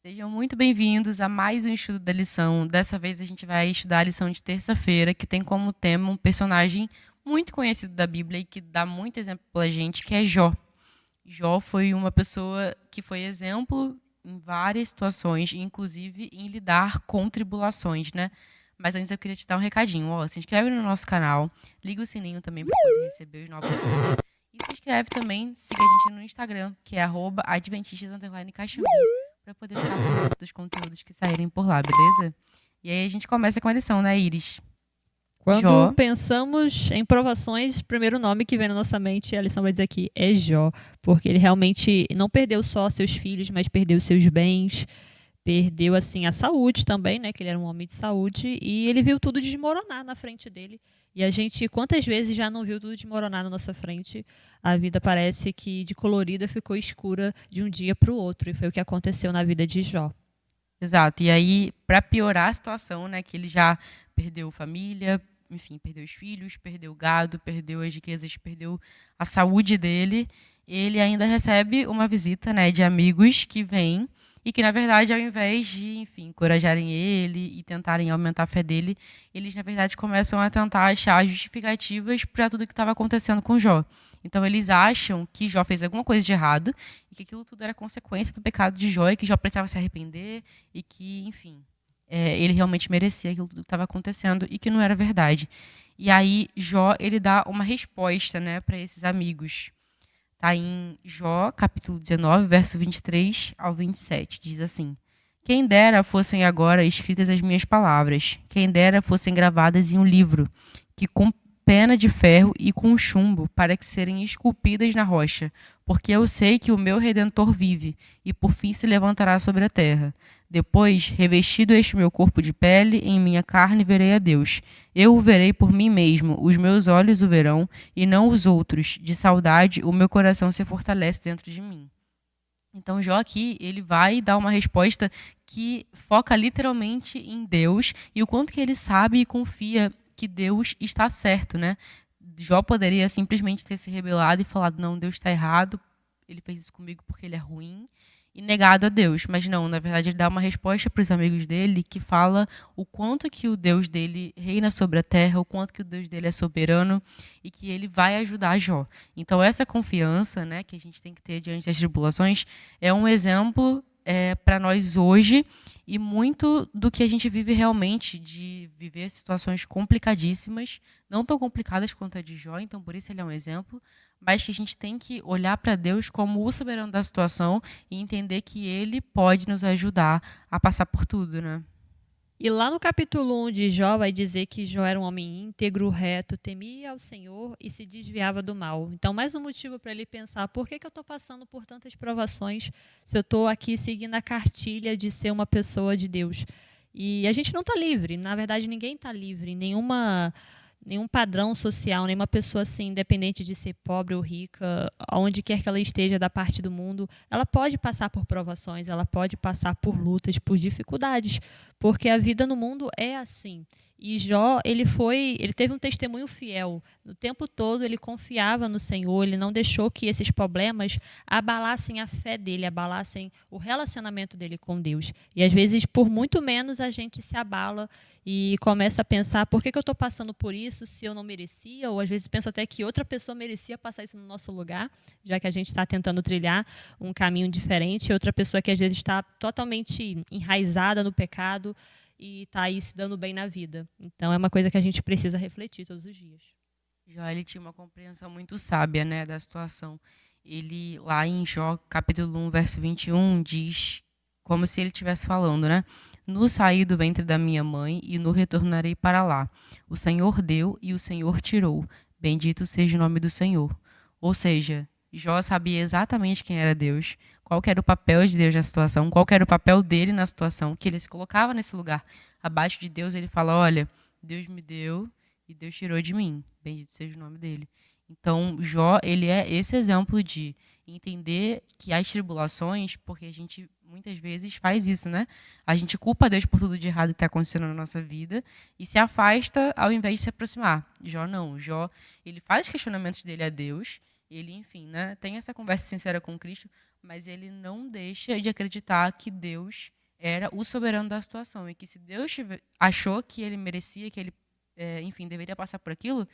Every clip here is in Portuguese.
Sejam muito bem-vindos a mais um estudo da lição. Dessa vez a gente vai estudar a lição de terça-feira, que tem como tema um personagem muito conhecido da Bíblia e que dá muito exemplo pra gente, que é Jó. Jó foi uma pessoa que foi exemplo em várias situações, inclusive em lidar com tribulações, né? Mas antes eu queria te dar um recadinho. Ó, se inscreve no nosso canal, liga o sininho também para poder receber os novos vídeos. E se inscreve também, siga a gente no Instagram, que é @adventistas_caxambi, para poder ficar por dentro dos conteúdos que saírem por lá, beleza? E aí a gente começa com a lição, né, Iris? Quando Jó. pensamos em provações, o primeiro nome que vem na nossa mente, a lição vai dizer aqui, é Jó. Porque ele realmente não perdeu só seus filhos, mas perdeu seus bens, perdeu assim a saúde também, né? Que ele era um homem de saúde, e ele viu tudo desmoronar na frente dele. E a gente, quantas vezes já não viu tudo desmoronar na nossa frente? A vida parece que de colorida ficou escura de um dia para o outro, e foi o que aconteceu na vida de Jó. Exato. E aí, para piorar a situação, né, que ele já perdeu família, enfim, perdeu os filhos, perdeu o gado, perdeu as riquezas, perdeu a saúde dele, ele ainda recebe uma visita, né, de amigos que vêm e que, na verdade, ao invés de, enfim, encorajarem ele e tentarem aumentar a fé dele, eles, na verdade, começam a tentar achar justificativas para tudo que estava acontecendo com Jó. Então, eles acham que Jó fez alguma coisa de errado e que aquilo tudo era consequência do pecado de Jó e que Jó precisava se arrepender e que, enfim, ele realmente merecia aquilo tudo que estava acontecendo e que não era verdade. E aí Jó ele dá uma resposta, né, para esses amigos. Tá em Jó, capítulo 19, verso 23 ao 27. Diz assim: Quem dera fossem agora escritas as minhas palavras, quem dera fossem gravadas em um livro, que com pena de ferro e com chumbo, para que serem esculpidas na rocha, porque eu sei que o meu Redentor vive, e por fim se levantará sobre a terra. Depois, revestido este meu corpo de pele, em minha carne verei a Deus. Eu o verei por mim mesmo, os meus olhos o verão, e não os outros. De saudade, o meu coração se fortalece dentro de mim. Então, Jó aqui, ele vai dar uma resposta que foca literalmente em Deus e o quanto que ele sabe e confia que Deus está certo, né? Jó poderia simplesmente ter se rebelado e falado, não, Deus está errado, ele fez isso comigo porque ele é ruim, e negado a Deus. Mas não, na verdade ele dá uma resposta para os amigos dele que fala o quanto que o Deus dele reina sobre a terra, o quanto que o Deus dele é soberano e que ele vai ajudar Jó. Então essa confiança, né, que a gente tem que ter diante das tribulações é um exemplo para nós hoje e muito do que a gente vive realmente, de viver situações complicadíssimas, não tão complicadas quanto a de Jó, então por isso ele é um exemplo, mas que a gente tem que olhar para Deus como o soberano da situação e entender que ele pode nos ajudar a passar por tudo, né? E lá no capítulo 1 de Jó vai dizer que Jó era um homem íntegro, reto, temia ao Senhor e se desviava do mal. Então, mais um motivo para ele pensar, por que eu estou passando por tantas provações se eu estou aqui seguindo a cartilha de ser uma pessoa de Deus? E a gente não está livre, na verdade ninguém está livre, nenhum padrão social, nenhuma pessoa assim, independente de ser pobre ou rica, onde quer que ela esteja da parte do mundo, ela pode passar por provações, ela pode passar por lutas, por dificuldades, porque a vida no mundo é assim. E Jó, ele teve um testemunho fiel. O tempo todo ele confiava no Senhor, ele não deixou que esses problemas abalassem a fé dele, abalassem o relacionamento dele com Deus. E às vezes, por muito menos, a gente se abala e começa a pensar, por que eu estou passando por isso se eu não merecia? Ou às vezes pensa até que outra pessoa merecia passar isso no nosso lugar, já que a gente está tentando trilhar um caminho diferente. Outra pessoa que às vezes está totalmente enraizada no pecado e está aí se dando bem na vida. Então é uma coisa que a gente precisa refletir todos os dias. Jó ele tinha uma compreensão muito sábia, né, da situação. Ele lá em Jó, capítulo 1, verso 21, diz como se ele estivesse falando, né? No saí do ventre da minha mãe e no retornarei para lá. O Senhor deu e o Senhor tirou. Bendito seja o nome do Senhor. Ou seja, Jó sabia exatamente quem era Deus, qual que era o papel de Deus na situação, qual que era o papel dele na situação, que ele se colocava nesse lugar. Abaixo de Deus, ele fala: olha, Deus me deu e Deus tirou de mim. Bendito seja o nome dele. Então, Jó, ele é esse exemplo de entender que as tribulações, porque a gente muitas vezes faz isso, né? A gente culpa Deus por tudo de errado que está acontecendo na nossa vida e se afasta ao invés de se aproximar. Jó não. Jó, ele faz questionamentos dele a Deus, ele, enfim, né, tem essa conversa sincera com Cristo, mas ele não deixa de acreditar que Deus era o soberano da situação e que se Deus achou que ele merecia, que ele, enfim, deveria passar por aquilo,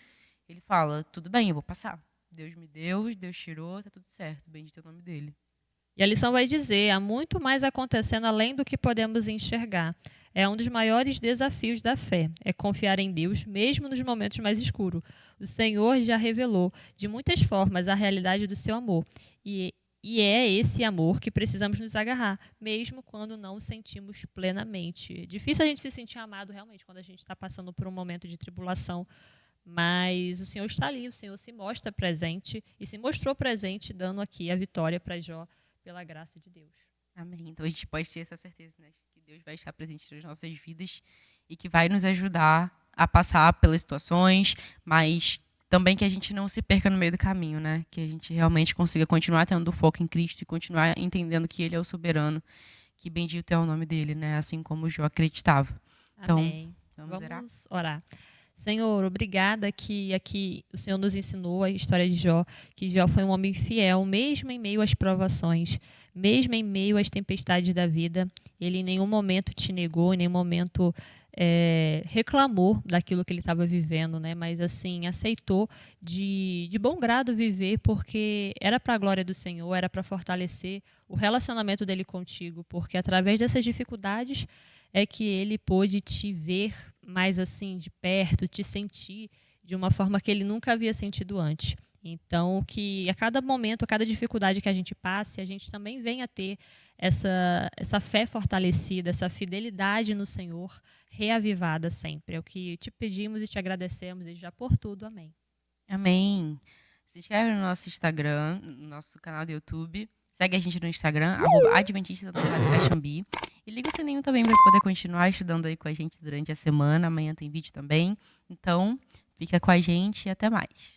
ele fala, tudo bem, eu vou passar. Deus me deu, Deus tirou, tá tudo certo, bendito é o nome dele. E a lição vai dizer: há muito mais acontecendo além do que podemos enxergar. É um dos maiores desafios da fé, é confiar em Deus, mesmo nos momentos mais escuros. O Senhor já revelou, de muitas formas, a realidade do seu amor. E é esse amor que precisamos nos agarrar, mesmo quando não o sentimos plenamente. É difícil a gente se sentir amado realmente quando a gente está passando por um momento de tribulação, mas o Senhor está ali, o Senhor se mostra presente e se mostrou presente, dando aqui a vitória para Jó, pela graça de Deus. Amém. Então a gente pode ter essa certeza, né? Que Deus vai estar presente nas nossas vidas e que vai nos ajudar a passar pelas situações, mas também que a gente não se perca no meio do caminho, né? Que a gente realmente consiga continuar tendo foco em Cristo e continuar entendendo que Ele é o soberano, que bendito é o nome dele, né? Assim como Jó acreditava. Então, Amém. Vamos orar. Senhor, obrigada que aqui o Senhor nos ensinou a história de Jó, que Jó foi um homem fiel, mesmo em meio às provações, mesmo em meio às tempestades da vida. Ele em nenhum momento te negou, em nenhum momento reclamou daquilo que ele estava vivendo, né? Mas assim, aceitou de bom grado viver, porque era para a glória do Senhor, era para fortalecer o relacionamento dele contigo, porque através dessas dificuldades é que ele pôde te ver mais assim de perto, te sentir de uma forma que ele nunca havia sentido antes. Então, que a cada momento, a cada dificuldade que a gente passe, a gente também venha a ter essa fé fortalecida, essa fidelidade no Senhor reavivada sempre. É o que te pedimos e te agradecemos desde já por tudo. Amém. Amém. Se inscreve no nosso Instagram, no nosso canal do YouTube. Segue a gente no Instagram, @adventistas_caxambi. E liga o sininho também para poder continuar estudando aí com a gente durante a semana. Amanhã tem vídeo também. Então, fica com a gente e até mais.